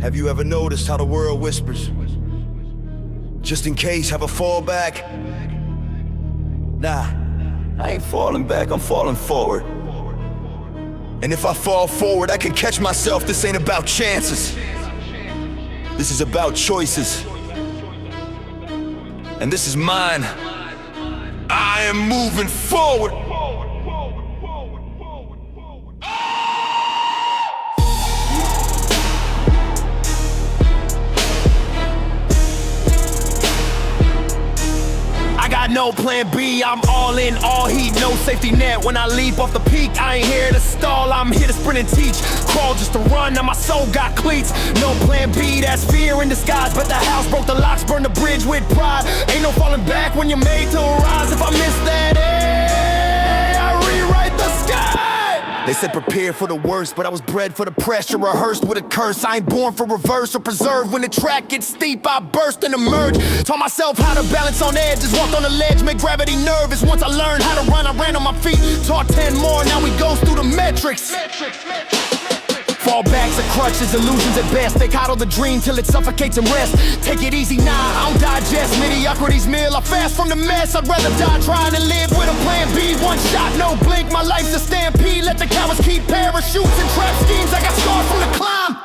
Have you ever noticed how the world whispers, just in case, have a fallback? Nah, I ain't falling back, I'm falling forward. And if I fall forward, I can catch myself. This ain't about chances. This is about choices. And this is mine. I am moving forward. I got no plan B, I'm all in, all heat, no safety net. When I leap off the peak, I ain't here to stall, I'm here to sprint and teach. Crawl just to run, now my soul got cleats. No plan B, that's fear in disguise. But the house broke the locks, burned the bridge with pride. Ain't no falling back when you're made to rise. If I miss that A, I rewrite the sky. They said prepare for the worst, but I was bred for the pressure, rehearsed with a curse. I ain't born for reverse or preserve. When the track gets steep, I burst and emerge. Taught myself how to balance on edges, walked on the ledge, make gravity nervous. Once I learned how to run, I ran on my feet. Taught 10 more, now we go through the metrics. Fallbacks are crutches, illusions at best. They coddle the dream till it suffocates and rests. Take it easy, nah, I don't digest mediocrity's meal. I fast from the mess, I'd rather die trying to live with a plan B. One shot, no blink, my life's a stampede. Let the cowards keep parachutes and trap schemes. I got scars from the climb,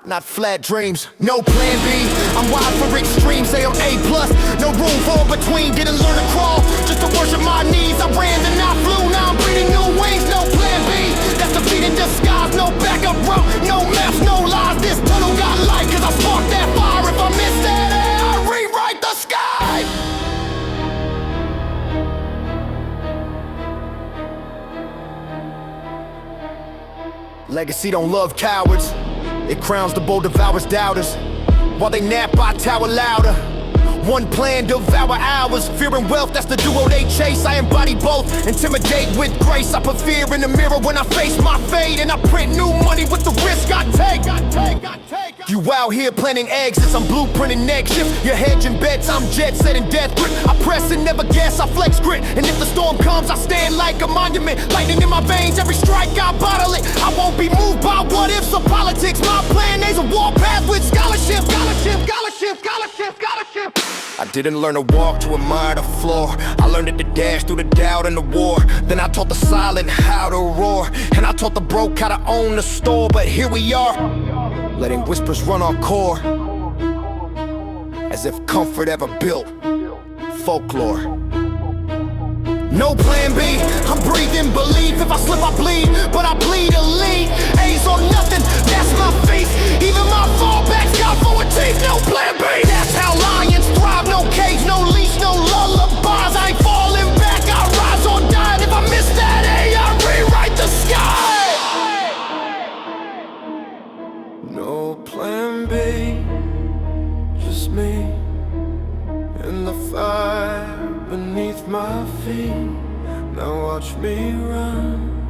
not flat dreams. No plan B, I'm wild for extremes. Say I'm A+, no room for between. Didn't learn to crawl, just to worship my knees. I ran and I flew, now I'm breathing new wings. No plan B, that's defeat in disguise. No backup route, no maps, no lies. This tunnel got light, cause I sparked that fire. If I miss that air, I rewrite the sky. Legacy don't love cowards. It crowns the bold, devours doubters. While they nap, I tower louder. One plan, devour hours. Fear and wealth, that's the duo they chase. I embody both, intimidate with grace. I put fear in the mirror when I face my fate. And I print new money with the risk I take. You out here planting exits, I'm blueprinting next shift. You're hedging bets, I'm jet setting death grip. I press and never guess, I flex grit. And if the storm comes, I stand like a monument. Lightning in my veins, every strike I bottle it. I won't be moved by what ifs or politics. My plan is a warpath with scholarship. Scholarship. I didn't learn to walk to admire the floor. I learned it to dash through the doubt and the war. Then I taught the silent how to roar. And I taught the broke how to own the store. But here we are, letting whispers run our core, as if comfort ever built folklore. No plan B, I'm breathing belief. If I slip, I bleed, but I bleed elite. A's or nothing, that's my faith. Even my fallbacks got forward teeth. No plan B, that's how lions thrive. No cage, no leash, no lullabies. I ain't falling back, I rise or die. And if I miss that A, I rewrite the sky. No plan B, just me in the fire beneath my feet. Now watch me run.